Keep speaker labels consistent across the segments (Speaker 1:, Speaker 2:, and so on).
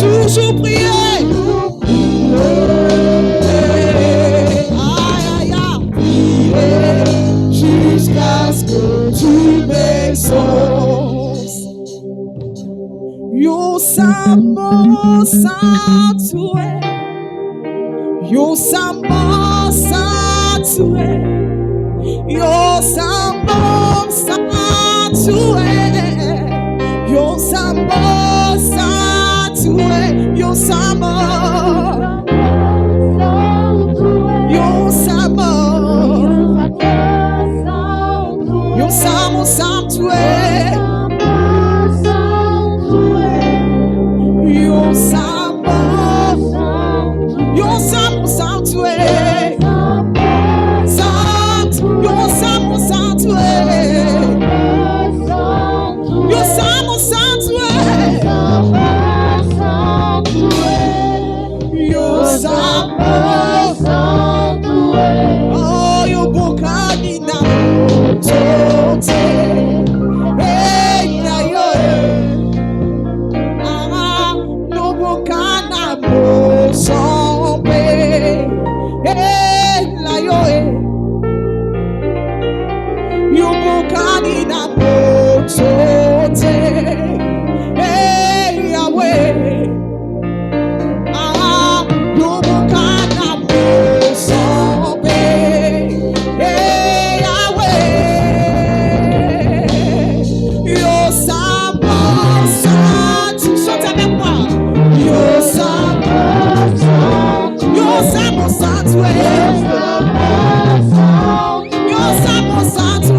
Speaker 1: Toujours prier. Jusqu'à ce que tu m'exauces. Yo samo satue. Yo samo satue. Yo samo satue. Yo samo satue. Yo samo. Yo samo. Yo samo satue. Yo samo. Yo samo satue. Yo samo satue. Yo samo satue. Yo samo satue. Oh, yo bokani na tote. Hey, na yo. Ah, no bokana mo sombe. Hey, na yo. Yo bokani na mo tote. Hey, Yahweh. Ah, yo bokana mo sombe. Hey, Yahweh. Yo samo satu. Chante avec moi. Yo samo satu. Yo samo satu. Yo samo satu.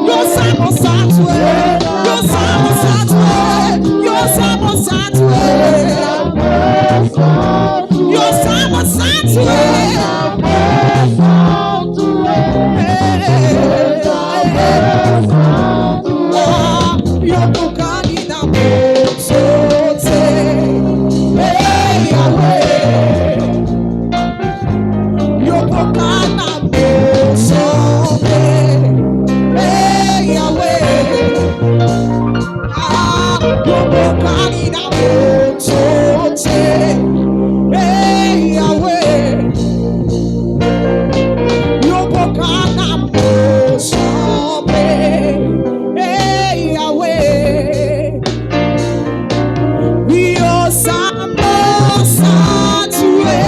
Speaker 1: Yo samo satu. Yo samo satu. Yo samo satu. Yo samo satu. Yo bukani na mozote. Hey, Yahweh. Yo bukana mozote. Hey, Yahweh. Ah, yo bukani na mozote. Hey, Yahweh. Yo bukana mozote. Hey, Yahweh. Yo samo satue.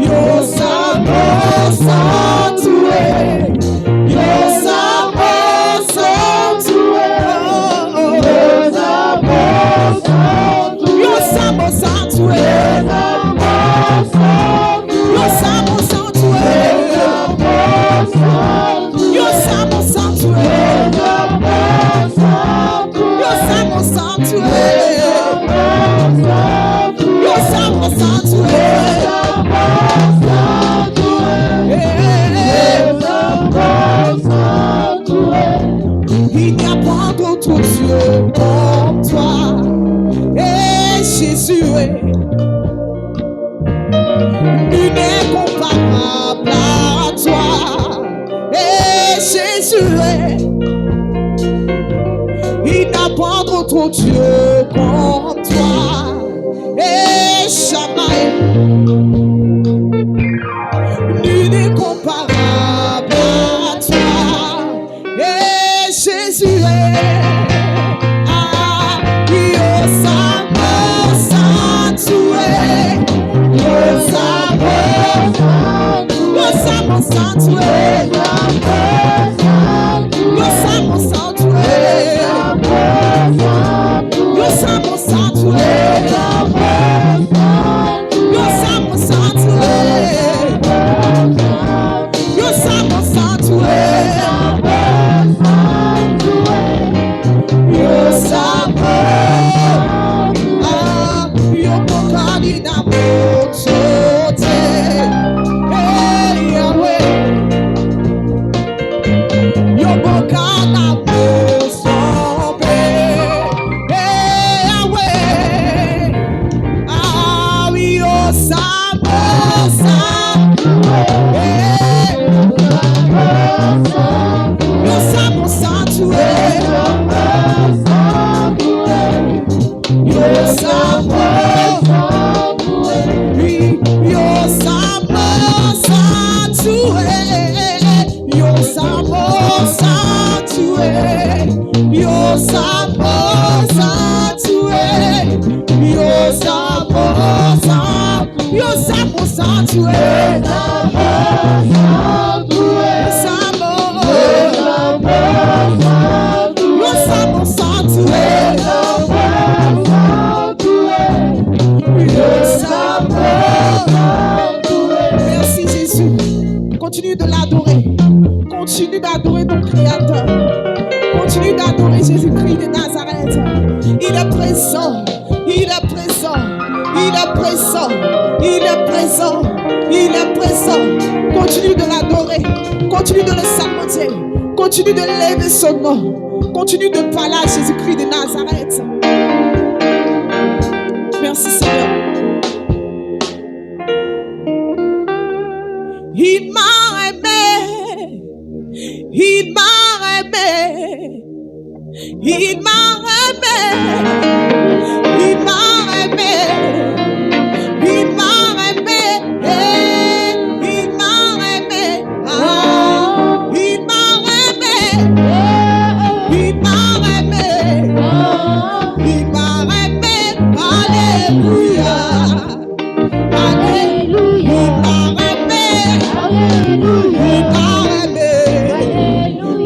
Speaker 1: Yo samo satue. Yo samo satue. Yo samo satue. Yo samo satue. Yo samo satue. Yo samo satue. Yo samo satue. Yo samo satue. Il n'y a pas d'autre Dieu comme toi. Et Jésus est nul n'est comparable à toi. Et Jésus est. Il n'a pas d'autre Dieu comme toi. Et jamais nul n'est comparable à toi. Et Jésus est. Ah, yo samo satue. Yo samo satue. Yo samo satue. Yo samo satue. Yo samo satue. Yo samo satue. Yo samo. Ah, yo bokani na mozote. Hey, Yahweh. Yo sabosa tué. Yo sabosa. Yo sabosa tué. Merci Jésus. Continue de l'adorer. Continue d'adorer ton Créateur. Continue d'adorer Jésus-Christ de Nazareth. Il est présent. Il est présent. Il est présent. Il est présent. Il est présent. Continue de l'adorer. Continue de le salmodier. Continue de lever son nom. Continue de parler à Jésus-Christ de Nazareth. Merci Seigneur. Il m'a aimé. Il m'a aimé. Il m'a aimé. Il m'a aimé. Il m'a aimé. Il m'a aimé. Ah, il m'a aimé. Il m'a aimé. Il m'a aimé. Alléluia. Alléluia. Il m'a aimé.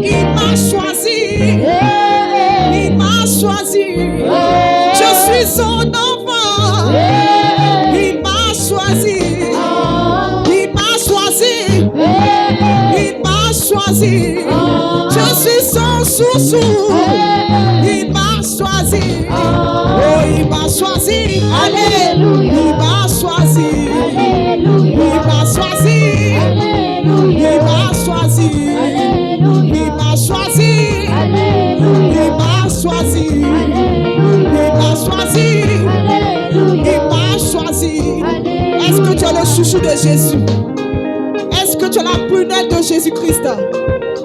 Speaker 1: Il m'a choisi. Il m'a choisi. Je suis son enfant. Il m'a choisi. Il m'a choisi. Il m'a choisi. Je suis son chouchou. Il m'a choisi. Oh, il m'a choisi. Alléluia. Il m'a choisi. Il m'a choisi. Il m'a choisi. Il m'a choisi. Il m'a choisi. Il m'a choisi. Il m'a choisi. Est-ce que tu es le chouchou de Jésus? Est-ce que tu es la prunelle de Jésus-Christ?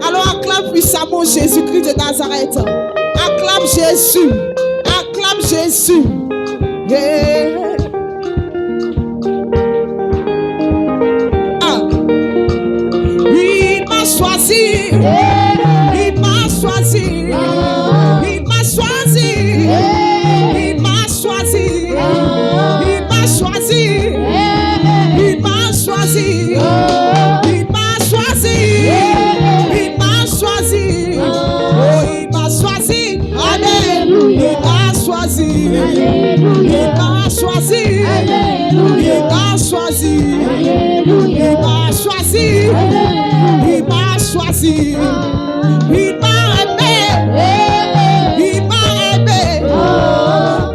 Speaker 1: Alors acclame puissamment Jésus-Christ de Nazareth. Acclame Jésus. Acclame Jésus. Yeah. Il m'a choisi. Il m'a choisi. Il m'a choisi. Il m'a choisi. Il m'a choisi. Il m'a choisi. Il m'a choisi. Il m'a choisi. Oh, il m'a choisi. Alléluia. Il m'a choisi. Il m'a choisi. Il m'a choisi. Il m'a choisi. Il m'a choisi. Il m'a aimé. Il m'a aimé.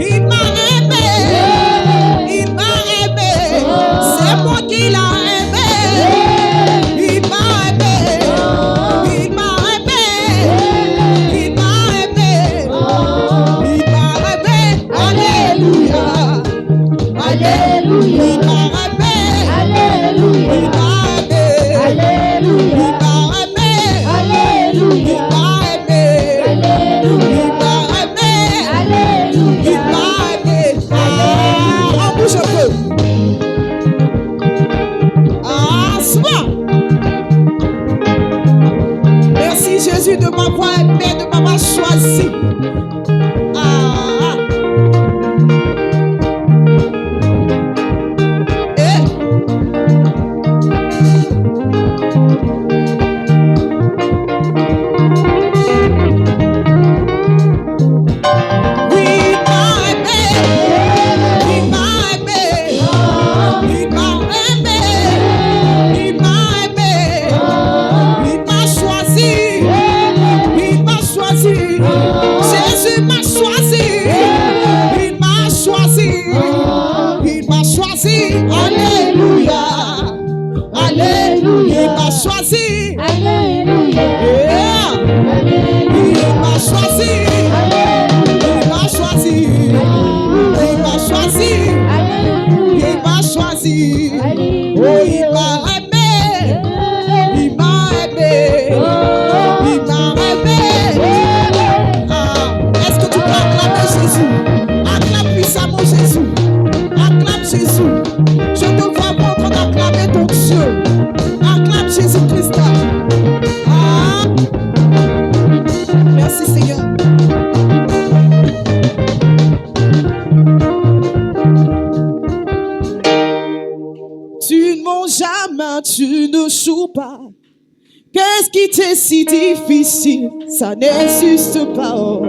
Speaker 1: Il m'a aimé. Il m'a aimé. C'est moi qui l'a aimé. Il m'a aimé. Il m'a aimé. Il m'a aimé. Il m'a aimé. Alléluia. Alléluia. Il m'a aimé. Alléluia. Il m'a aimé. Alléluia. Il m'a aimé. Alléluia. Il m'a aimé. Alléluia. Il m'a aimé. Alléluia. Il m'a aimé. Ah, on bouge un peu. Ah, souvent. Merci Jésus de m'avoir aimé, de m'avoir choisi. Ah. Eh. Jésus soupe pas. Qu'est-ce qui t'est si difficile? Ça n'existe pas, oh.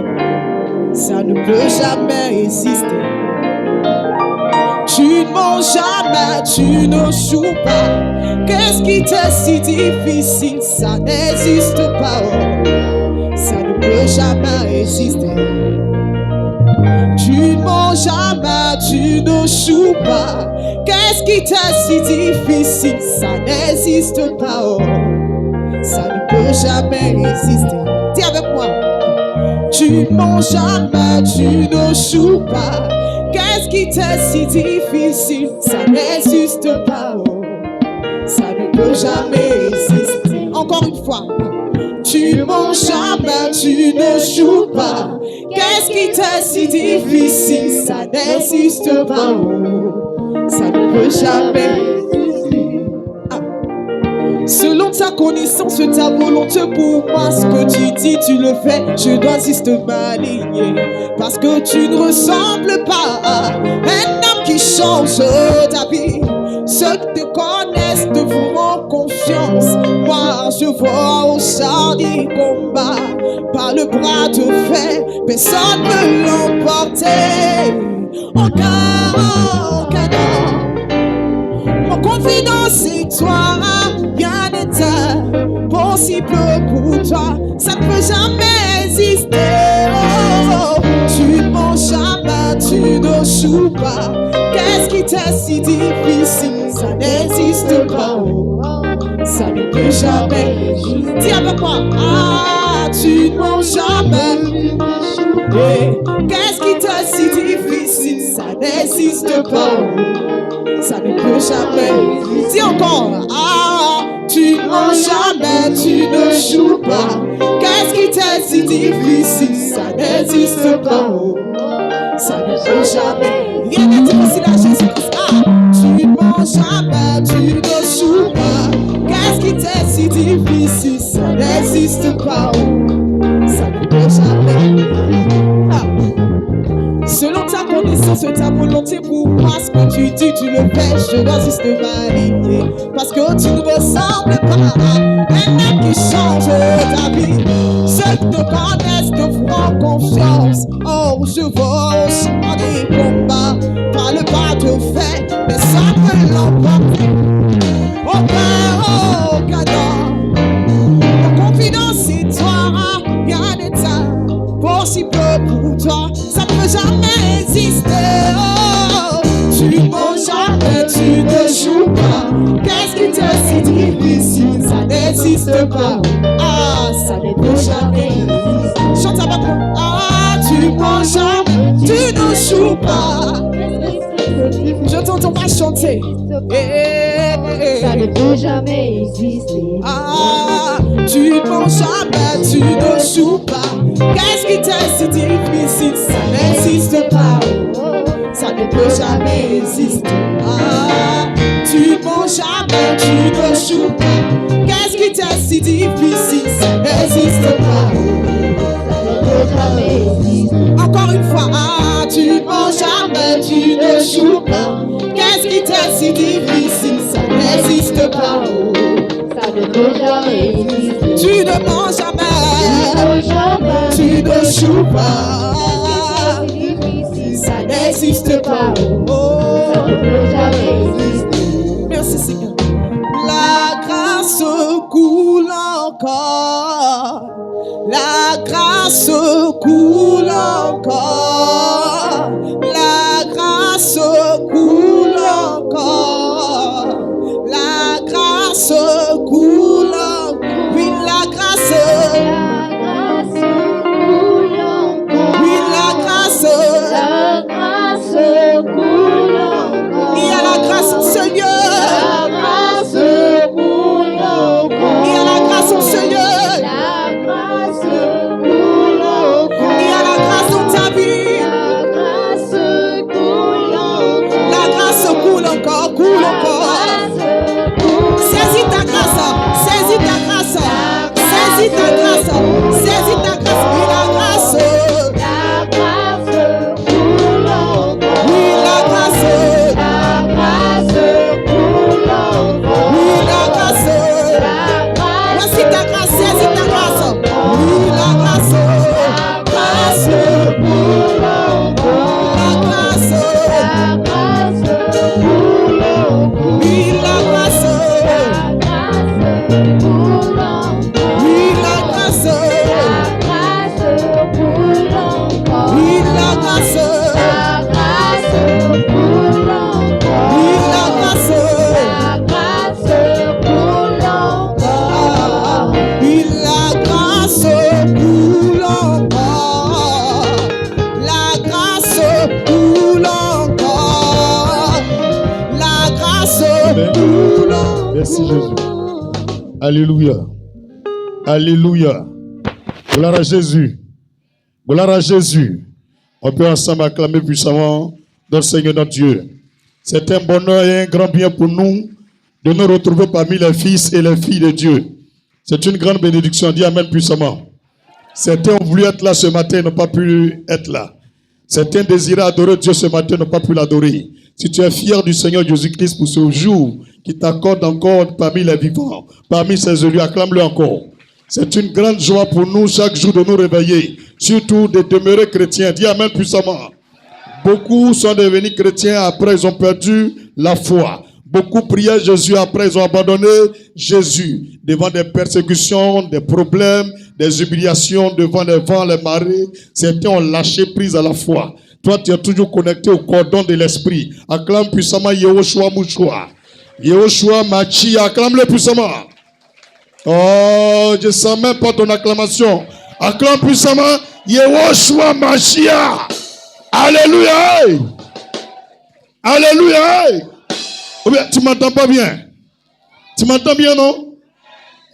Speaker 1: Ça ne peut jamais exister. Tu ne manges jamais, tu ne joues pas. Qu'est-ce qui t'est si difficile? Ça n'existe pas, oh. Ça ne peut jamais exister. Tu ne manges jamais, tu ne joues pas. Qu'est-ce qui t'est si difficile? Ça n'existe pas, oh. Ça ne peut jamais exister. Dis avec moi. Tu ne manges jamais, tu ne joues pas. Qu'est-ce qui t'est si difficile? Ça n'existe pas, oh. Ça ne peut jamais exister. Encore une fois. Tu ne manges jamais, tu ne joues pas. Qu'est-ce qui t'est si difficile? Ça n'existe pas, oh. Ça ne peut jamais exister. Selon ta connaissance, ta volonté pour moi, ce que tu dis, tu le fais. Je dois juste m'aligner. Parce que tu ne ressembles pas à un homme qui change ta vie. Ceux qui te connaissent te feront confiance. Moi, je vois au char du combat. Par le bras de fer, personne ne peut l'emporter. Aucun homme. Mon confidence, c'est toi. Rien n'est impossible pour toi. Ça ne peut jamais exister. Oh, tu ne manges jamais, tu ne joues pas. Qu'est-ce qui t'est si difficile? Ça n'existe pas. Oh, ça ne peut jamais exister. Dis avec moi. Ah, tu ne manges jamais. Hey, qu'est-ce qui t'est si difficile? Ça n'existe pas. Ça ne peut jamais. Dis encore. Ah, tu ne manges jamais, tu ne joues pas. Qu'est-ce qui t'est si difficile? Ça n'existe pas. Ça ne peut jamais. Rien n'est difficile à Jésus-Christ. Ah, tu ne manges jamais, tu ne joues pas. Qu'est-ce qui t'est si difficile? Ça n'existe pas. Ça ne peut jamais. Ah. Selon ta connaissance, ta volonté pour moi, ce que tu dis, tu le fais. Je dois juste m'aligner. Parce que tu ne ressembles pas à un homme qui change ta vie. Ceux qui te connaissent te feront confiance. Oh, je vois au champ des combats. Par le bas de fer, mais ça peut l'emporter. Aucun homme. Mon confidence, c'est toi. Rien n'est impossible pour toi. Ça ne peut jamais exister. Oh, tu ne manges jamais, tu ne joues pas. Qu'est-ce qui t'est si difficile? Ça n'existe pas. Ah, ça ne peut jamais exister. Chante avec moi. Ah, tu ne manges jamais, tu ne joues pas. Je t'entends pas chanter.
Speaker 2: Ça ne peut jamais exister.
Speaker 1: Ah, tu ne manges jamais, tu ne joues pas. Qu'est-ce qui t'est si difficile? Ça n'existe pas. Ça ne peut jamais exister. Ah, tu ne manges jamais, tu ne joues pas. Qu'est-ce qui t'est si difficile? Ça n'existe pas.
Speaker 2: Ça ne peut jamais exister.
Speaker 1: Encore une fois. Ah, tu ne manges jamais, tu ne joues pas. Qu'est-ce qui t'est si difficile? Ça n'existe pas.
Speaker 2: Ça ne peut jamais exister.
Speaker 1: Tu ne manges jamais, tu ne joues pas. Ça n'existe pas. Oh,
Speaker 2: Ça ne peut jamais exister.
Speaker 1: merci Seigneur. La grâce coule encore. La grâce coule encore. La grâce coule encore. La grâce coule encore. Oui, la grâce.
Speaker 2: La grâce coule encore.
Speaker 1: Oui, la grâce.
Speaker 2: La grâce coule encore.
Speaker 1: Il y a la grâce en ce lieu.
Speaker 2: La grâce coule encore.
Speaker 1: Il y a la grâce en ce lieu.
Speaker 2: La grâce coule encore.
Speaker 1: Il y a la grâce dans ta vie.
Speaker 3: Merci Jésus. Alléluia. Alléluia. Gloire à Jésus. Gloire à Jésus. On peut ensemble acclamer puissamment notre Seigneur, notre Dieu. C'est un bonheur et un grand bien pour nous de nous retrouver parmi les fils et les filles de Dieu. C'est une grande bénédiction. Dis Amen puissamment. Certains ont voulu être là ce matin et n'ont pas pu être là. Certains désiraient adorer Dieu ce matin et n'ont pas pu l'adorer. Si tu es fier du Seigneur Jésus-Christ pour ce jour qui t'accorde encore parmi les vivants, parmi ses élus, acclame-le encore. C'est une grande joie pour nous chaque jour de nous réveiller, surtout de demeurer chrétiens. Dis Amen puissamment. Beaucoup sont devenus chrétiens, après ils ont perdu la foi. Beaucoup priaient Jésus, après ils ont abandonné Jésus. Devant des persécutions, des problèmes, des humiliations, devant les vents, les marées, certains ont lâché prise à la foi. Toi, tu es toujours connecté au cordon de l'esprit. Acclame puissamment Yehoshua Mouchoua. Yehoshua Machi, acclame-le puissamment. Oh, je ne sens même pas ton acclamation. Acclame puissamment Yehoshua Machia. Alléluia. Alléluia. Oh bien, tu m'entends pas bien? Tu m'entends bien, non?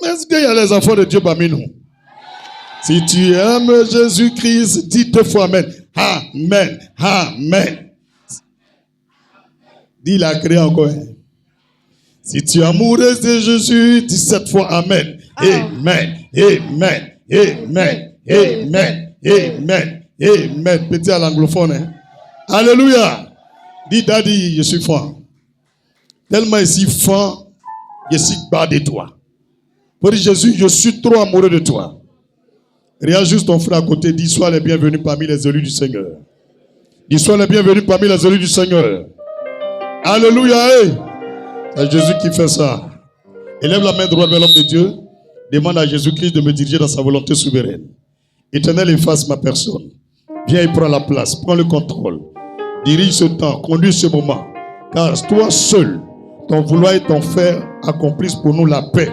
Speaker 3: Est-ce qu'il y a les enfants de Dieu parmi nous? Si tu aimes Jésus-Christ, dis 2 fois Amen. Amen. Amen. Dis la créé encore. Si tu es amoureuse de Jésus, dis 7 fois Amen. Amen. Amen. Amen. Amen. Amen. Amen. Petit à l'anglophone. Hein? Alléluia. Dis Daddy, je suis fan. Tellement je suis fan, je suis bas de toi. Pour dire Jésus, je suis trop amoureux de toi. Regarde juste ton frère à côté, dis sois les bienvenus parmi les élus du Seigneur. Dis sois les bienvenus parmi les élus du Seigneur. Alléluia. C'est Jésus qui fait ça. Élève la main droite vers l'homme de Dieu. Demande à Jésus-Christ de me diriger dans sa volonté souveraine. Éternel, efface ma personne. Viens et prends la place. Prends le contrôle. Dirige ce temps. Conduis ce moment. Car toi seul, ton vouloir et ton faire accomplissent pour nous la paix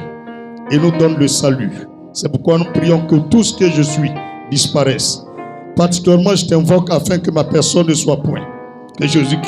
Speaker 3: et nous donnent le salut. C'est pourquoi nous prions que tout ce que je suis disparaisse. Particulièrement, je t'invoque afin que ma personne ne soit point. Que Jésus-Christ